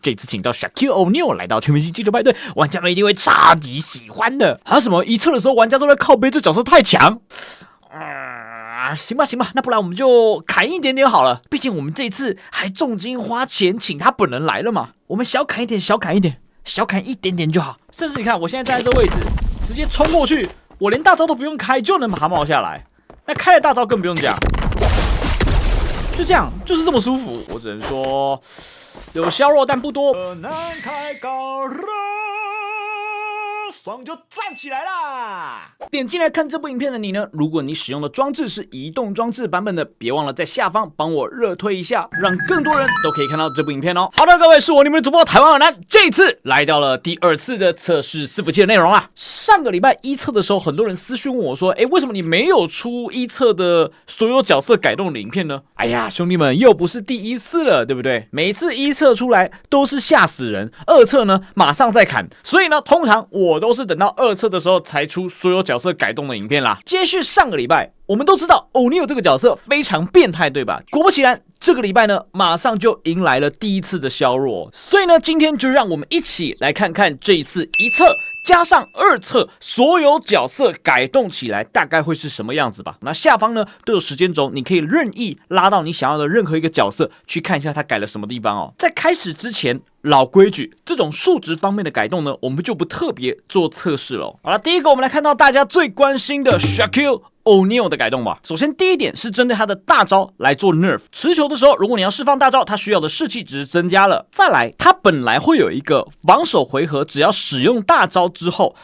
这次请到 Shaquille O'Neal 来到全明星记者派对，玩家们一定会超级喜欢的。还有什么一测的时候，玩家都在靠背这角色太强。行吧，那不然我们就砍一点点好了。毕竟我们这次还重金花钱请他本人来了嘛，我们小砍一点，小砍一点点就好。甚至你看，我现在站在这位置，直接冲过去，我连大招都不用开就能把他冒下来。那开了大招更不用讲，就这样，就是这么舒服。我只能说，有削弱但不多。难开高热。爽就站起来啦！点进来看这部影片的你呢？如果你使用的装置是移动装置版本的，别忘了在下方帮我热推一下，让更多人都可以看到这部影片哦。好的，各位，是我你们的主播台湾耳男，这一次来到了第2次的测试伺服器的内容啦。上个礼拜一测的时候，很多人私讯问我说：“为什么你没有出一测的所有角色改动的影片呢？”哎呀，兄弟们，又不是第一次了，对不对？每次一测出来都是吓死人，2测呢马上再砍，所以呢，通常我都是等到2测的时候才出所有角色改动的影片啦。接续上个礼拜，我们都知道O'Neal这个角色非常变态，对吧？果不其然，这个礼拜呢，马上就迎来了第1次的削弱。所以呢，今天就让我们一起来看看这一次1测加上2测所有角色改动起来大概会是什么样子吧。那下方呢都有时间轴，你可以任意拉到你想要的任何一个角色去看一下它改了什么地方哦。在开始之前，老规矩，这种数值方面的改动呢，我们就不特别做测试了。好了，第一个我们来看到大家最关心的 Shaquille O'Neal 的改动吧。首先第一点是针对他的大招来做 nerf， 持球的时候如果你要释放大招，他需要的士气值增加了。再来，他本来会有一个防守回合，只要使用大招之后，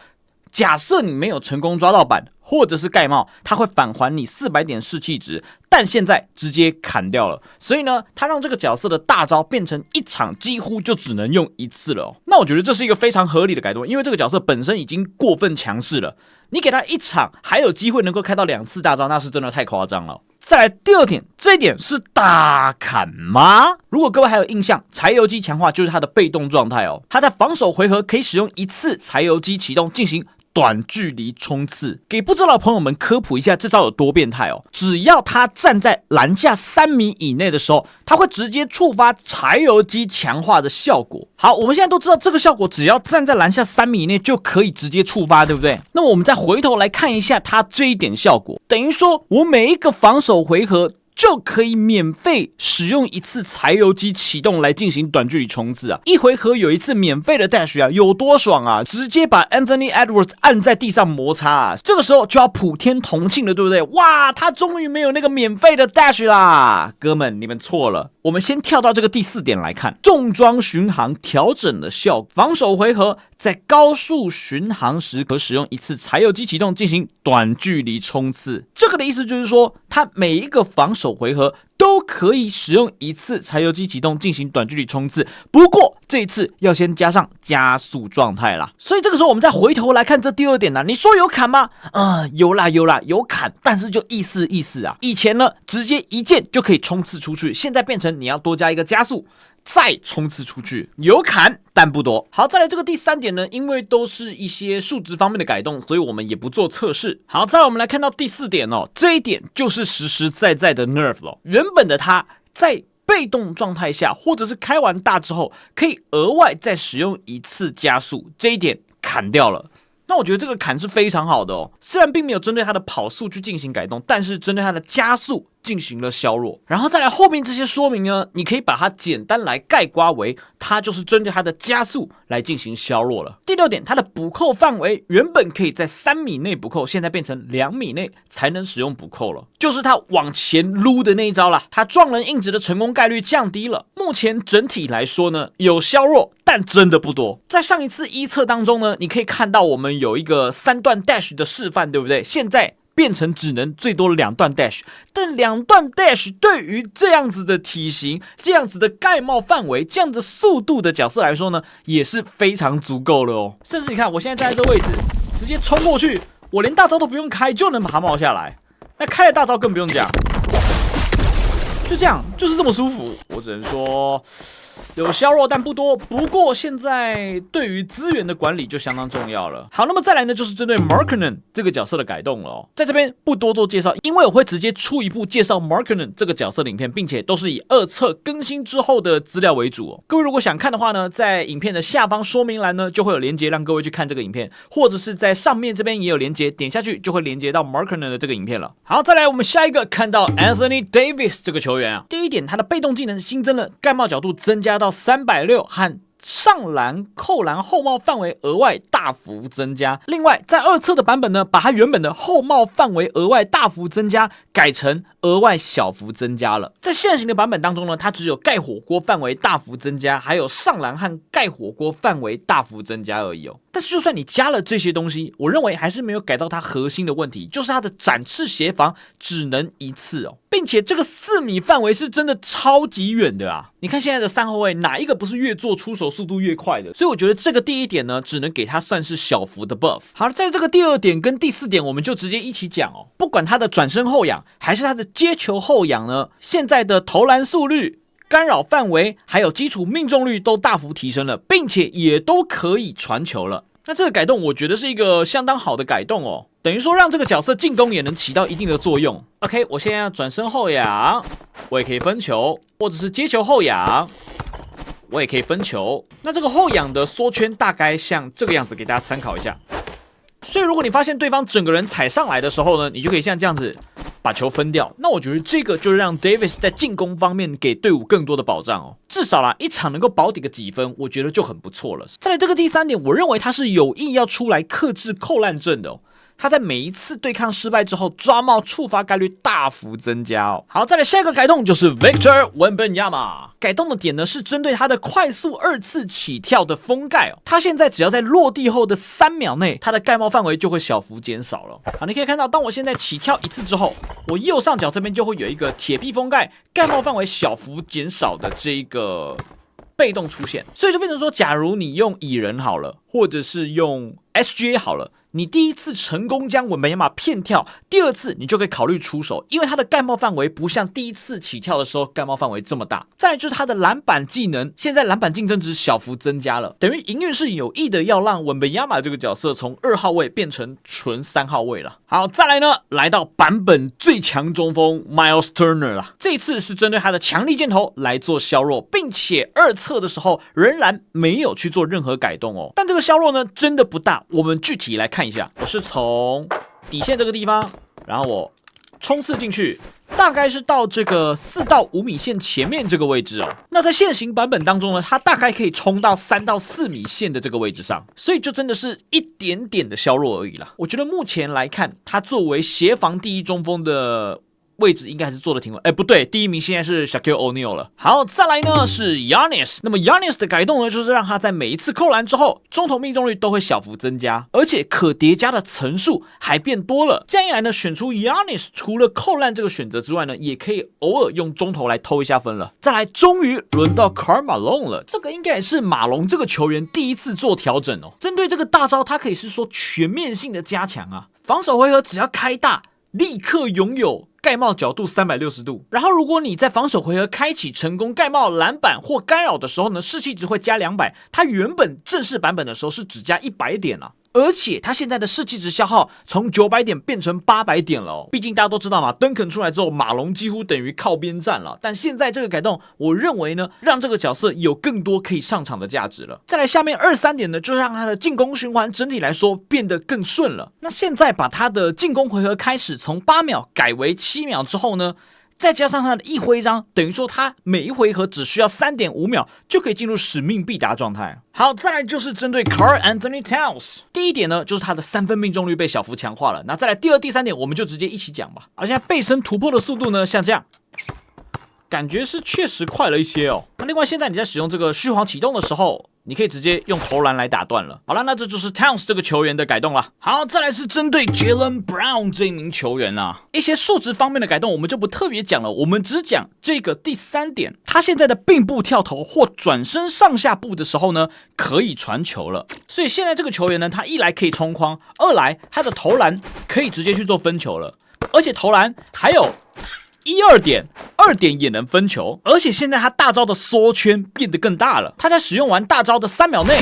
假设你没有成功抓到板或者是盖帽，它会返还你400点士气值，但现在直接砍掉了。所以呢，它让这个角色的大招变成一场几乎就只能用1次了哦。那我觉得这是一个非常合理的改动，因为这个角色本身已经过分强势了，你给他1场还有机会能够开到2次大招，那是真的太夸张了。再来第2点，这一点是大砍吗？如果各位还有印象，柴油机强化就是它的被动状态哦。它在防守回合可以使用1次柴油机启动进行短距离冲刺。给不知道的朋友们科普一下这招有多变态哦。只要他站在篮下3米以内的时候，他会直接触发柴油机强化的效果。好，我们现在都知道这个效果只要站在篮下3米以内就可以直接触发，对不对？那么我们再回头来看一下它这一点效果，等于说我每一个防守回合就可以免费使用1次柴油机启动来进行短距离冲刺啊！一回合有1次免费的 dash 啊，有多爽啊！直接把 Anthony Edwards 按在地上摩擦啊！这个时候就要普天同庆了，对不对？哇，他终于没有那个免费的 dash 啦！哥们，你们错了。我们先跳到这个第4点来看，重装巡航调整的效果。防守回合在高速巡航时可使用1次柴油机启动进行短距离冲刺。这个的意思就是说，它每一个防守回合都可以使用1次柴油机启动进行短距离冲刺，不过这一次要先加上加速状态啦。所以这个时候我们再回头来看这第2点呢，你说有砍吗？有啦，有砍，但是就意思啊。以前呢，直接一键就可以冲刺出去，现在变成你要多加一个加速，再冲刺出去，有砍但不多。好，再来这个第3点呢，因为都是一些数值方面的改动，所以我们也不做测试。好，再来我们来看到第4点哦，这一点就是实实在在的 nerf 了。原本的它在被动状态下，或者是开完大之后，可以额外再使用1次加速，这一点砍掉了。那我觉得这个砍是非常好的哦，虽然并没有针对它的跑速去进行改动，但是针对它的加速进行了削弱。然后再来后面这些说明呢，你可以把它简单来概括为，它就是针对它的加速来进行削弱了。第6点，它的补扣范围原本可以在3米内补扣，现在变成2米内才能使用补扣了，就是它往前撸的那一招啦。它撞人硬直的成功概率降低了。目前整体来说呢，有削弱，但真的不多。在上一次1测当中呢，你可以看到我们有一个3段 dash 的示范，对不对？现在变成只能最多2段 dash， 但2段 dash 对于这样子的体型、这样子的盖帽范围、这样子速度的角色来说呢，也是非常足够了哦。甚至你看，我现在站在这位置，直接冲过去，我连大招都不用开就能把它冒下来。那开了大招更不用讲，就这样，就是这么舒服。我只能说有削弱但不多，不过现在对于资源的管理就相当重要了。好，那么再来呢，就是针对 Markinen 这个角色的改动了哦。在这边不多做介绍，因为我会直接出一部介绍 Markinen 这个角色的影片，并且都是以2册更新之后的资料为主哦。各位如果想看的话呢，在影片的下方说明栏呢就会有连结让各位去看这个影片，或者是在上面这边也有连结，点下去就会连结到 Markinen 的这个影片了。好，再来我们下一个看到 Anthony Davis 这个球员啊，第一点他的被动技能新增了盖帽角度增加到360和上篮、扣篮后帽范围额外大幅增加。另外，在2册的版本呢，把它原本的后帽范围额外大幅增加，改成额外小幅增加了。在现行的版本当中呢，它只有盖火锅范围大幅增加，还有上篮和盖火锅范围大幅增加而已哦。但是就算你加了这些东西，我认为还是没有改到它核心的问题，就是它的展翅协防只能1次哦，并且这个4米范围是真的超级远的啊！你看现在的3后卫哪一个不是越做出手速度越快的？所以我觉得这个第一点呢，只能给它算是小幅的 buff。好，在这个第2点跟第4点，我们就直接一起讲哦。不管它的转身后仰还是它的接球后仰呢，现在的投篮速率、干扰范围还有基础命中率都大幅提升了，并且也都可以传球了。那这个改动我觉得是一个相当好的改动哦，等于说让这个角色进攻也能起到一定的作用。OK， 我现在要转身后仰，我也可以分球，或者是接球后仰，我也可以分球。那这个后仰的缩圈大概像这个样子，给大家参考一下。所以如果你发现对方整个人踩上来的时候呢，你就可以像这样子把球分掉。那我觉得这个就是让 Davis 在进攻方面给队伍更多的保障哦，至少啦，一场能够保底个几分，我觉得就很不错了。再来这个第3点，我认为他是有意要出来克制扣篮阵的哦。他在每一次对抗失败之后，抓帽触发概率大幅增加哦。好，再来下一个改动就是 Victor Wembanyama。改动的点呢是针对他的快速2次起跳的封盖哦。他现在只要在落地后的3秒内，他的盖帽范围就会小幅减少了。好，你可以看到，当我现在起跳1次之后，我右上角这边就会有一个铁壁封盖，盖帽范围小幅减少的这一个被动出现。所以就变成说，假如你用蚁人好了，或者是用 SGA 好了。你第1次成功将文本亚马骗跳，第2次你就可以考虑出手，因为它的盖帽范围不像第1次起跳的时候盖帽范围这么大。再来就是它的篮板技能，现在篮板竞争值小幅增加了，等于营运是有意的要让文本亚马这个角色从2号位变成纯3号位了。好，再来呢，来到版本最强中锋 Miles Turner 啦，这一次是针对他的强力箭头来做削弱，并且2侧的时候仍然没有去做任何改动哦。但这个削弱呢真的不大，我们具体来看一下，我是从底线这个地方，然后我冲刺进去，大概是到这个4到5米线前面这个位置哦。那在现行版本当中呢，它大概可以冲到3到4米线的这个位置上，所以就真的是一点点的削弱而已啦。我觉得目前来看，它作为协防第1中锋的位置应该还是做的挺稳。不对，第1名现在是 Shaquille O'Neal 了。好，再来呢是 Giannis。那么 Giannis 的改动呢，就是让他在每一次扣篮之后，中投命中率都会小幅增加，而且可叠加的层数还变多了。这样一来呢，选出 Giannis 除了扣篮这个选择之外呢，也可以偶尔用中投来偷一下分了。再来，终于轮到 Karl Malone 了，这个应该也是马龙这个球员第1次做调整哦。针对这个大招，他可以是说全面性的加强啊，防守回合只要开大，立刻拥有盖帽角度360度，然后如果你在防守回合开启成功盖帽、篮板或干扰的时候呢，士气值会加200，它原本正式版本的时候是只加100点啊。而且它现在的士气值消耗从900点变成800点了哦。毕竟大家都知道嘛，登肯出来之后，马龙几乎等于靠边站了。但现在这个改动，我认为呢，让这个角色有更多可以上场的价值了。再来下面2、3点呢，就让他的进攻循环整体来说变得更顺了。那现在把他的进攻回合开始从8秒改为7秒之后呢，再加上他的一挥章，等于说他每一回合只需要3.5秒就可以进入使命必达状态。好，再来就是针对 Karl Anthony Towns。第一点呢，就是他的3分命中率被小幅强化了。那再来第2、第3点，我们就直接一起讲吧。而现在背身突破的速度呢，像这样，感觉是确实快了一些哦。那另外，现在你在使用这个虚晃启动的时候，你可以直接用投篮来打断了。好了，那这就是 Towns 这个球员的改动了。好，再来是针对 Jaylen Brown 这一名球员啊，一些数值方面的改动我们就不特别讲了，我们只讲这个第3点，他现在的并步跳投或转身上下步的时候呢，可以传球了。所以现在这个球员呢，他一来可以冲框，二来他的投篮可以直接去做分球了，而且投篮还有点，2点也能分球，而且现在他大招的缩圈变得更大了，他在使用完大招的3秒内。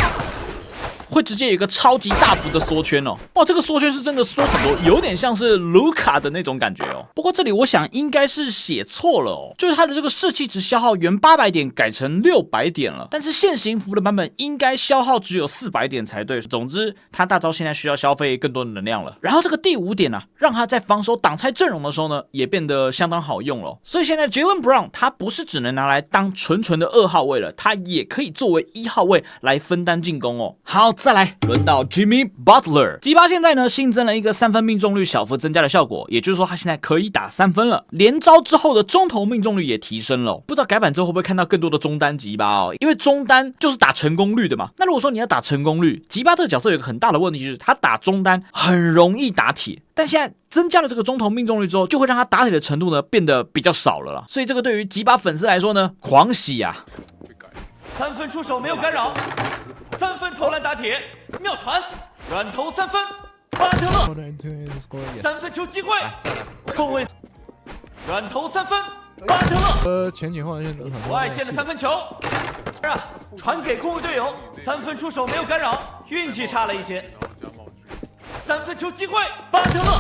会直接有一个超级大幅的缩圈哦，哇，这个缩圈是真的缩很多，有点像是卢卡的那种感觉哦。不过这里我想应该是写错了哦，就是它的这个士气值消耗原800点改成600点了，但是现行服的版本应该消耗只有400点才对。总之，他大招现在需要消费更多的能量了。然后这个第5点呢，让他在防守挡拆阵容的时候呢，也变得相当好用了。所以现在 Jaylen Brown 他不是只能拿来当纯的2号位了，他也可以作为1号位来分担进攻哦。好。再来轮到 Jimmy Butler， 吉巴现在呢新增了一个3分命中率小幅增加的效果，也就是说他现在可以打3分了。连招之后的中投命中率也提升了，不知道改版之后会不会看到更多的中单吉巴哦？因为中单就是打成功率的嘛。那如果说你要打成功率，吉巴这个角色有一个很大的问题，就是他打中单很容易打铁，但现在增加了这个中投命中率之后，就会让他打铁的程度呢变得比较少了啦。所以这个对于吉巴粉丝来说呢，狂喜啊！3分出手没有干扰，3分投篮打铁，妙传，软投3分，巴特勒，3分球机会，控卫，软投3分，巴特勒，前景换线外线的3分球，传给控卫队友，3分出手没有干扰，运气差了一些，3分球机会，巴特勒。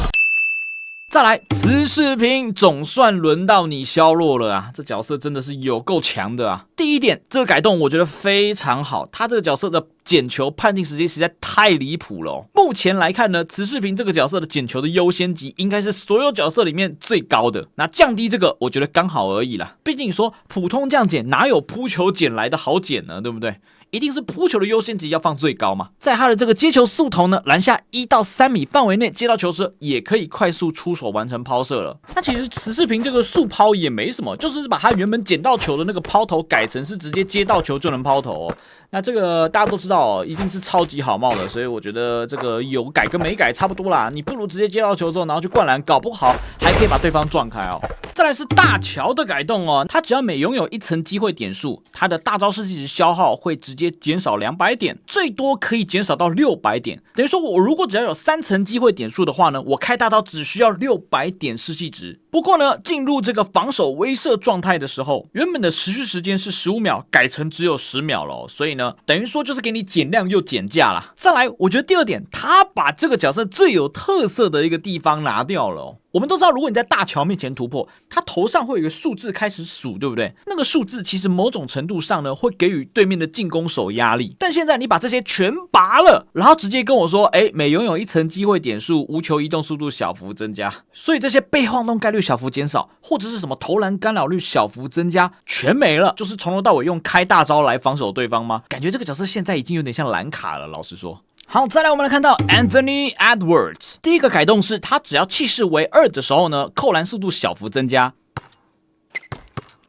再来，慈世平总算轮到你削弱了啊！这角色真的是有够强的啊！第一点，这个改动我觉得非常好，他这个角色的捡球判定时间实在太离谱了哦。目前来看呢，慈世平这个角色的捡球的优先级应该是所有角色里面最高的。那降低这个，我觉得刚好而已啦。毕竟你说普通这样捡，哪有扑球捡来的好捡呢？对不对？一定是扑球的优先级要放最高嘛。在他的这个接球速投呢，篮下1到3米范围内接到球时，也可以快速出手完成抛射了。那其实慈世平这个速抛也没什么，就是把他原本捡到球的那个抛投改成是直接接到球就能抛投哦。那这个大家都知道哦，一定是超级好帽的，所以我觉得这个有改跟没改差不多啦。你不如直接接到球之后，然后去灌篮，搞不好还可以把对方撞开哦。再来是大乔的改动哦，他只要每拥有1层机会点数，他的大招士气值消耗会直接减少200点，最多可以减少到600点。等于说我如果只要有3层机会点数的话呢，我开大招只需要600点士气值。不过呢，进入这个防守威慑状态的时候，原本的持续时间是15秒，改成只有10秒了哦，所以呢，等于说就是给你减量又减价啦。再来，我觉得第2点，他把这个角色最有特色的一个地方拿掉了哦。我们都知道，如果你在大乔面前突破，他头上会有一个数字开始数，对不对？那个数字其实某种程度上呢，会给予对面的进攻手压力。但现在你把这些全拔了，然后直接跟我说，每拥有1层机会点数，无球移动速度小幅增加，所以这些被晃动概率小幅减少，或者是什么投篮干扰率小幅增加，全没了，就是从头到尾用开大招来防守对方吗？感觉这个角色现在已经有点像蓝卡了，老实说。好，再来我们来看到 Anthony Edwards， 第一个改动是他只要气势为2的时候呢，扣篮速度小幅增加。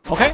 OK，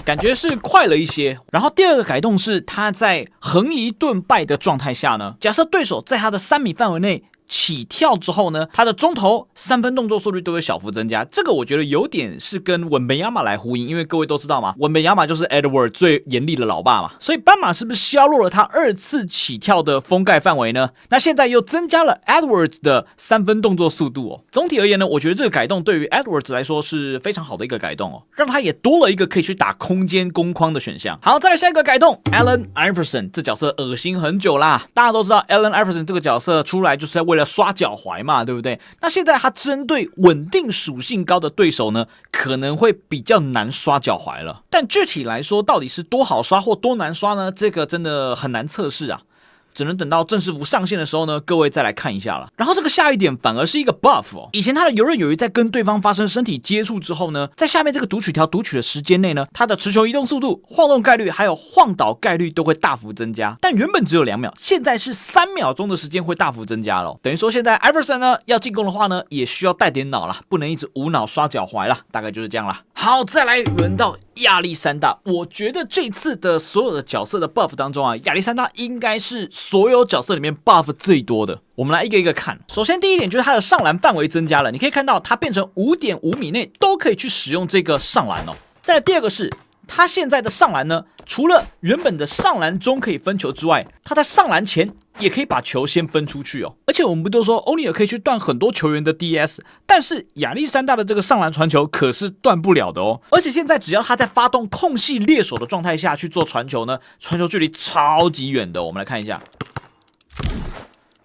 感觉是快了一些。然后第2个改动是他在横移盾败的状态下呢，假设对手在他的3米范围内起跳之后呢，他的中投3分动作速率都会小幅增加。这个我觉得有点是跟文本亚马来呼应，因为各位都知道嘛，文本亚马就是 Edward 最严厉的老爸嘛，所以斑马是不是削弱了他2次起跳的封盖范围呢？那现在又增加了 Edwards 的3分动作速度哦。总体而言呢，我觉得这个改动对于 Edwards 来说是非常好的一个改动哦，让他也多了一个可以去打空间攻框的选项。好，再来下一个改动 ，Allen Iverson 这角色恶心很久啦，大家都知道 Allen Iverson 这个角色出来就是为了刷脚踝嘛，对不对？那现在他针对稳定属性高的对手呢，可能会比较难刷脚踝了。但具体来说，到底是多好刷或多难刷呢？这个真的很难测试啊。只能等到正式服上线的时候呢，各位再来看一下了。然后这个下一点反而是一个 buff 哦。以前他的游刃有余在跟对方发生身体接触之后呢，在下面这个读取条读取的时间内呢，他的持球移动速度、晃动概率还有晃倒概率都会大幅增加。但原本只有2秒，现在是3秒钟的时间会大幅增加了。等于说现在 Iverson 呢要进攻的话呢，也需要带点脑啦，不能一直无脑刷脚踝啦，大概就是这样啦。好，再来轮到亚历山大。我觉得这次的所有的角色的 buff 当中啊，亚历山大应该是所有角色里面 buff 最多的。我们来一个一个看。首先第一点就是他的上篮范围增加了，你可以看到它变成 5.5 米内都可以去使用这个上篮哦。再来第2个是他现在的上篮呢，除了原本的上篮中可以分球之外，他在上篮前也可以把球先分出去哦。而且我们不都说欧尼尔可以去断很多球员的 DS， 但是亚历山大的这个上篮传球可是断不了的哦。而且现在只要他在发动空隙猎手的状态下去做传球呢，传球距离超级远的。我们来看一下。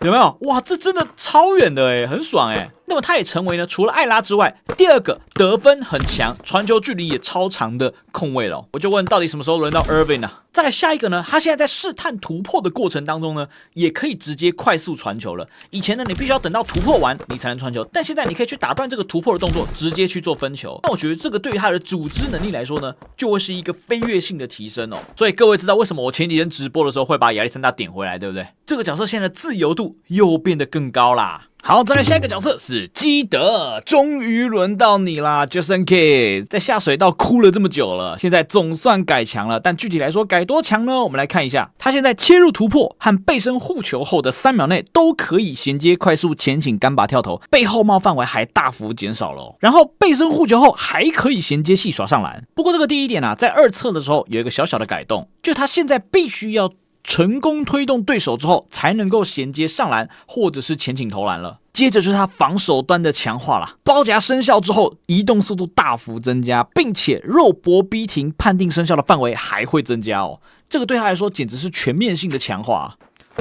有没有？哇，这真的超远的哎，很爽哎。那么他也成为呢，除了艾拉之外，第二个得分很强、传球距离也超长的控卫了。我就问，到底什么时候轮到 Irving 呢？再来下一个呢，他现在在试探突破的过程当中呢，也可以直接快速传球了。以前呢，你必须要等到突破完你才能传球，但现在你可以去打断这个突破的动作，直接去做分球。那我觉得这个对于他的组织能力来说呢，就会是一个飞跃性的提升哦。所以各位知道为什么我前几天直播的时候会把亚历山大点回来，对不对？这个角色现在的自由度又变得更高啦。好，再来下一个角色是基德，终于轮到你啦 ，Jason Kidd， 在下水道哭了这么久了，现在总算改强了，但具体来说改多强呢？我们来看一下，他现在切入突破和背身护球后的3秒内都可以衔接快速前倾干拔跳投，背后帽范围还大幅减少了哦。然后背身护球后还可以衔接细耍上篮。不过这个第一点啊，在二侧的时候有一个小小的改动，就他现在必须要成功推动对手之后，才能够衔接上篮或者是前倾投篮了。接着就是他防守端的强化啦，包夹生效之后，移动速度大幅增加，并且肉搏逼停判定生效的范围还会增加哦。这个对他来说简直是全面性的强化啊。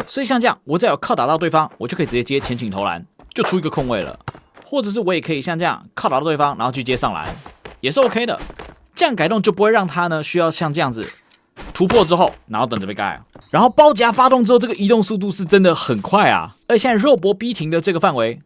所以像这样，我只要有靠打到对方，我就可以直接接前倾投篮，就出一个空位了。或者是我也可以像这样靠打到对方，然后去接上篮，也是 OK 的。这样改动就不会让他呢需要像这样子突破之后，然后等着被盖。然后包夹发动之后，这个移动速度是真的很快啊！而且现在肉搏逼停的这个范围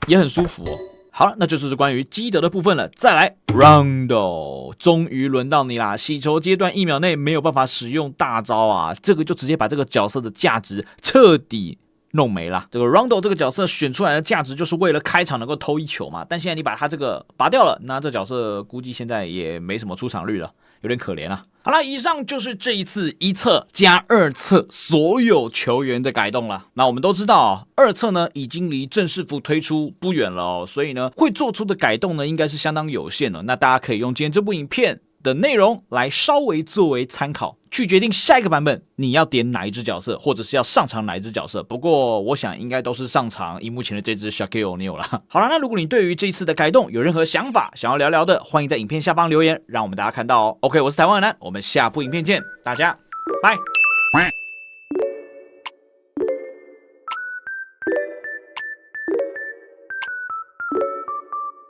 也很舒服哦。好了，那就是关于基德的部分了。再来 Rondo， 终于轮到你啦！洗球阶段1秒内没有办法使用大招啊，这个就直接把这个角色的价值彻底弄没了。这个 Rondo 这个角色选出来的价值就是为了开场能够偷1球嘛，但现在你把他这个拔掉了，那这角色估计现在也没什么出场率了，有点可怜啊。好了，以上就是这一次1侧加2侧所有球员的改动了。那我们都知道2侧呢已经离正式服推出不远了哦，所以呢会做出的改动呢应该是相当有限的。那大家可以用今天这部影片的内容来稍微作为参考，去决定下一个版本你要点哪一只角色，或者是要上场哪一只角色。不过我想应该都是上场荧幕前的这只 Shaquille O'Neal 啦。好了，那如果你对于这次的改动有任何想法，想要聊聊的，欢迎在影片下方留言，让我们大家看到哦。OK， 我是台湾男，我们下部影片见，大家拜。